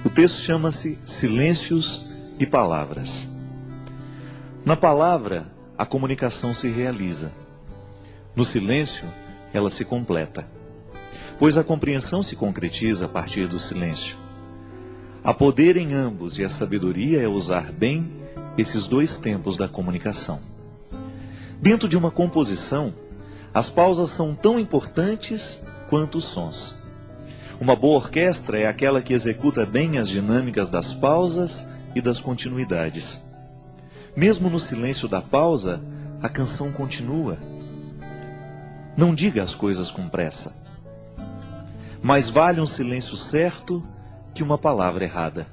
O texto chama-se Silêncios e Palavras. Na palavra, a comunicação se realiza. No silêncio, ela se completa. Pois a compreensão se concretiza a partir do silêncio. Há poder em ambos e a sabedoria é usar bem esses dois tempos da comunicação. Dentro de uma composição, as pausas são tão importantes quanto os sons. Uma boa orquestra é aquela que executa bem as dinâmicas das pausas e das continuidades. Mesmo no silêncio da pausa, a canção continua. Não diga as coisas com pressa. Mais vale um silêncio certo que uma palavra errada.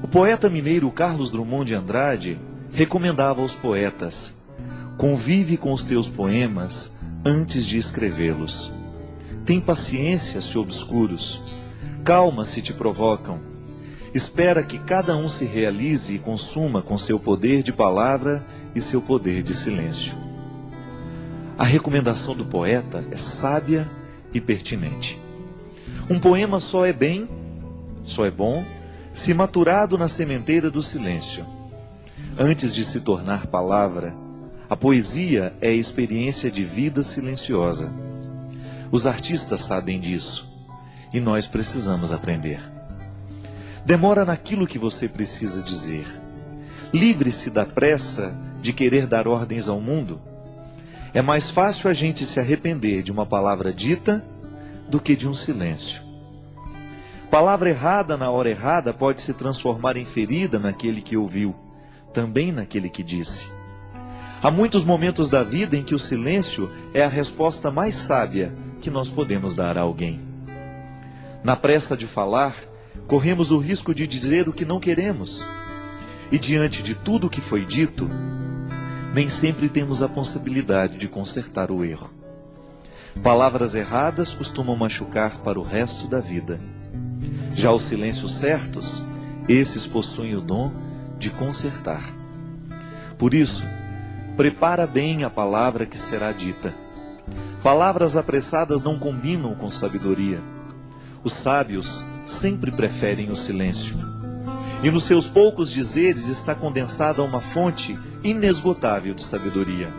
O poeta mineiro Carlos Drummond de Andrade recomendava aos poetas: convive com os teus poemas antes de escrevê-los. Tem paciência se obscuros, calma se te provocam. Espera que cada um se realize e consuma com seu poder de palavra e seu poder de silêncio. A recomendação do poeta é sábia e pertinente. Um poema só é bom, se maturado na sementeira do silêncio. Antes de se tornar palavra, a poesia é experiência de vida silenciosa. Os artistas sabem disso, e nós precisamos aprender. Demora naquilo que você precisa dizer. Livre-se da pressa de querer dar ordens ao mundo. É mais fácil a gente se arrepender de uma palavra dita do que de um silêncio. Palavra errada na hora errada pode se transformar em ferida naquele que ouviu, também naquele que disse. Há muitos momentos da vida em que o silêncio é a resposta mais sábia que nós podemos dar a alguém. Na pressa de falar, corremos o risco de dizer o que não queremos. E diante de tudo o que foi dito, nem sempre temos a possibilidade de consertar o erro. Palavras erradas costumam machucar para o resto da vida. Já os silêncios certos, esses possuem o dom de consertar. Por isso, prepara bem a palavra que será dita. Palavras apressadas não combinam com sabedoria. Os sábios sempre preferem o silêncio. E nos seus poucos dizeres está condensada uma fonte inesgotável de sabedoria.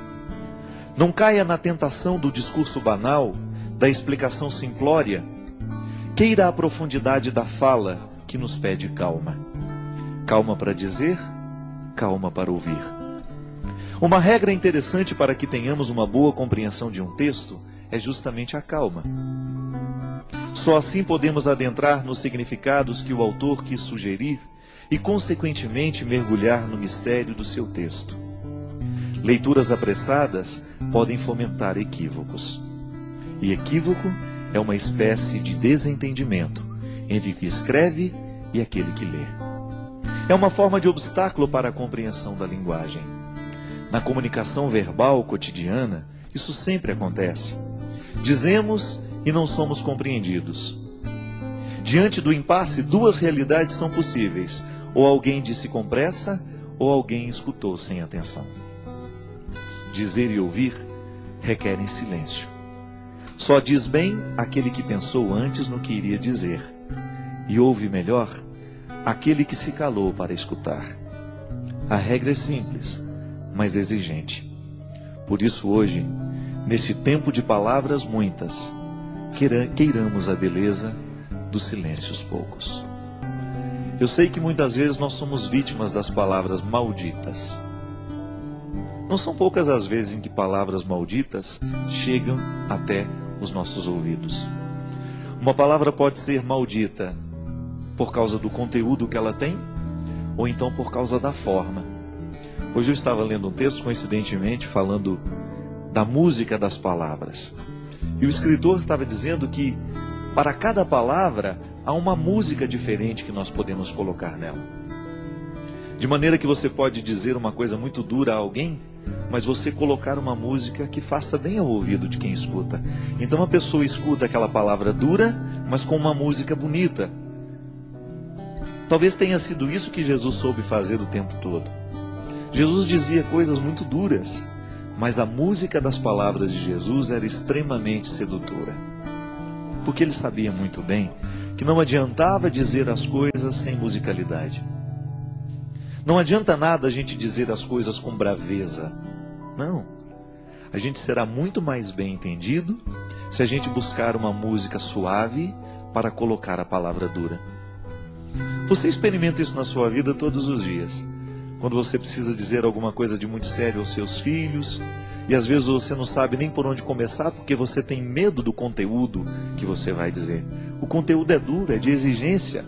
Não caia na tentação do discurso banal, da explicação simplória. Queira a profundidade da fala que nos pede calma. Calma para dizer, calma para ouvir. Uma regra interessante para que tenhamos uma boa compreensão de um texto é justamente a calma. Só assim podemos adentrar nos significados que o autor quis sugerir e, consequentemente, mergulhar no mistério do seu texto. Leituras apressadas podem fomentar equívocos. E equívoco é uma espécie de desentendimento entre o que escreve e aquele que lê. É uma forma de obstáculo para a compreensão da linguagem. Na comunicação verbal cotidiana, isso sempre acontece. Dizemos e não somos compreendidos. Diante do impasse, duas realidades são possíveis: ou alguém disse com pressa, ou alguém escutou sem atenção. Dizer e ouvir requerem silêncio. Só diz bem aquele que pensou antes no que iria dizer, e ouve melhor aquele que se calou para escutar. A regra é simples, mas exigente. Por isso hoje, neste tempo de palavras muitas, queiramos a beleza dos silêncios poucos. Eu sei que muitas vezes nós somos vítimas das palavras malditas. Não são poucas as vezes em que palavras malditas chegam até os nossos ouvidos. Uma palavra pode ser maldita por causa do conteúdo que ela tem, ou então por causa da forma. Hoje eu estava lendo um texto, coincidentemente, falando da música das palavras. E o escritor estava dizendo que para cada palavra há uma música diferente que nós podemos colocar nela. De maneira que você pode dizer uma coisa muito dura a alguém, mas você colocar uma música que faça bem ao ouvido de quem escuta. Então a pessoa escuta aquela palavra dura, mas com uma música bonita. Talvez tenha sido isso que Jesus soube fazer o tempo todo. Jesus dizia coisas muito duras, mas a música das palavras de Jesus era extremamente sedutora. Porque ele sabia muito bem que não adiantava dizer as coisas sem musicalidade. Não adianta nada a gente dizer as coisas com braveza. Não. A gente será muito mais bem entendido se a gente buscar uma música suave para colocar a palavra dura. Você experimenta isso na sua vida todos os dias. Quando você precisa dizer alguma coisa de muito sério aos seus filhos, e às vezes você não sabe nem por onde começar porque você tem medo do conteúdo que você vai dizer. O conteúdo é duro, é de exigência.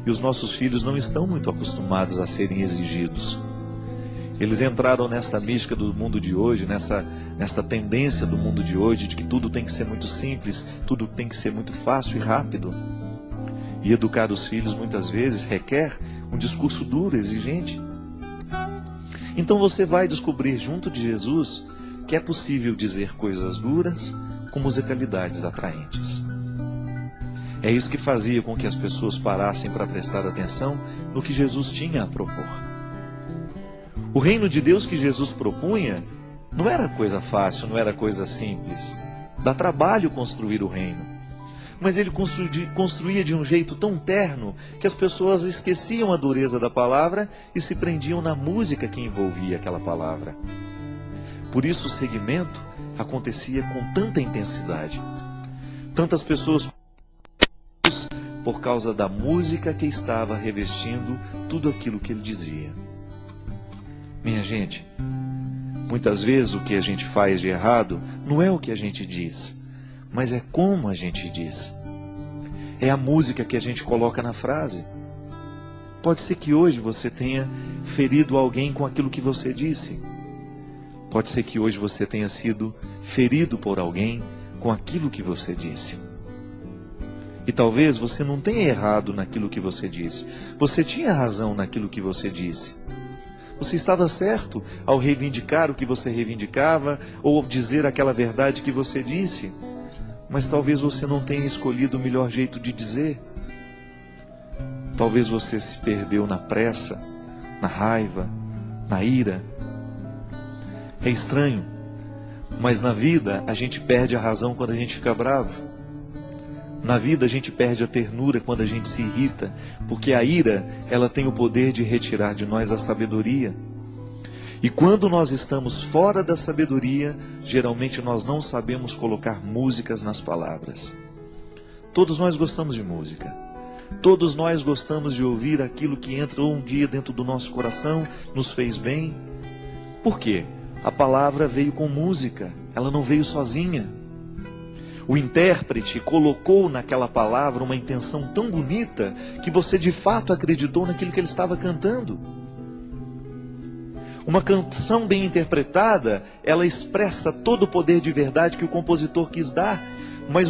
E os nossos filhos não estão muito acostumados a serem exigidos. Eles entraram nesta mística do mundo de hoje, nesta tendência do mundo de hoje, de que tudo tem que ser muito simples, tudo tem que ser muito fácil e rápido. E educar os filhos muitas vezes requer um discurso duro, exigente. Então você vai descobrir junto de Jesus que é possível dizer coisas duras com musicalidades atraentes. É isso que fazia com que as pessoas parassem para prestar atenção no que Jesus tinha a propor. O reino de Deus que Jesus propunha não era coisa fácil, não era coisa simples. Dá trabalho construir o reino. Mas ele construía de um jeito tão terno que as pessoas esqueciam a dureza da palavra e se prendiam na música que envolvia aquela palavra. Por isso o segmento acontecia com tanta intensidade. Tantas pessoas por causa da música que estava revestindo tudo aquilo que ele dizia. Minha gente, muitas vezes o que a gente faz de errado não é o que a gente diz, mas é como a gente diz. É a música que a gente coloca na frase. Pode ser que hoje você tenha ferido alguém com aquilo que você disse. Pode ser que hoje você tenha sido ferido por alguém com aquilo que você disse. E talvez você não tenha errado naquilo que você disse. Você tinha razão naquilo que você disse. Você estava certo ao reivindicar o que você reivindicava ou dizer aquela verdade que você disse. Mas talvez você não tenha escolhido o melhor jeito de dizer. Talvez você se perdeu na pressa, na raiva, na ira. É estranho, mas na vida a gente perde a razão quando a gente fica bravo. Na vida a gente perde a ternura quando a gente se irrita, porque a ira, ela tem o poder de retirar de nós a sabedoria. E quando nós estamos fora da sabedoria, geralmente nós não sabemos colocar músicas nas palavras. Todos nós gostamos de música. Todos nós gostamos de ouvir aquilo que entrou um dia dentro do nosso coração, nos fez bem. Por quê? A palavra veio com música, ela não veio sozinha. O intérprete colocou naquela palavra uma intenção tão bonita que você de fato acreditou naquilo que ele estava cantando. Uma canção bem interpretada, ela expressa todo o poder de verdade que o compositor quis dar. Mas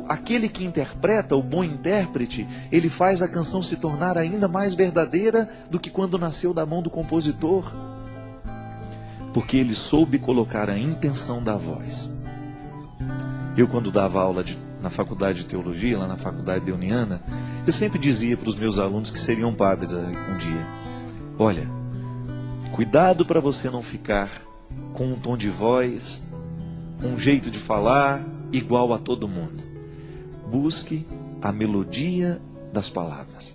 aquele que interpreta, o bom intérprete, ele faz a canção se tornar ainda mais verdadeira do que quando nasceu da mão do compositor. Porque ele soube colocar a intenção da voz. Eu, quando dava aula na faculdade de teologia, lá na faculdade Beuniana, eu sempre dizia para os meus alunos que seriam padres um dia: olha, cuidado para você não ficar com um tom de voz, um jeito de falar igual a todo mundo. Busque a melodia das palavras.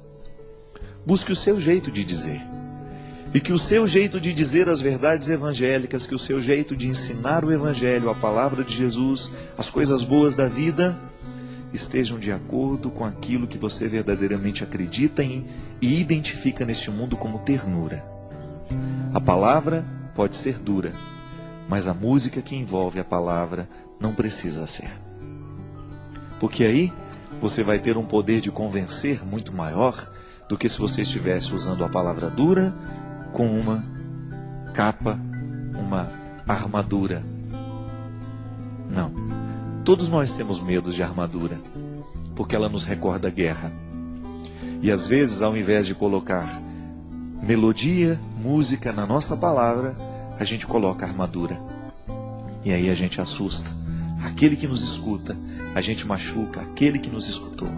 Busque o seu jeito de dizer. E que o seu jeito de dizer as verdades evangélicas, que o seu jeito de ensinar o evangelho, a palavra de Jesus, as coisas boas da vida, estejam de acordo com aquilo que você verdadeiramente acredita em e identifica neste mundo como ternura. A palavra pode ser dura, mas a música que envolve a palavra não precisa ser. Porque aí você vai ter um poder de convencer muito maior do que se você estivesse usando a palavra dura com uma capa, uma armadura. Não. Todos nós temos medo de armadura, porque ela nos recorda a guerra. E às vezes, ao invés de colocar melodia, música na nossa palavra, a gente coloca armadura. E aí a gente assusta aquele que nos escuta, a gente machuca aquele que nos escutou.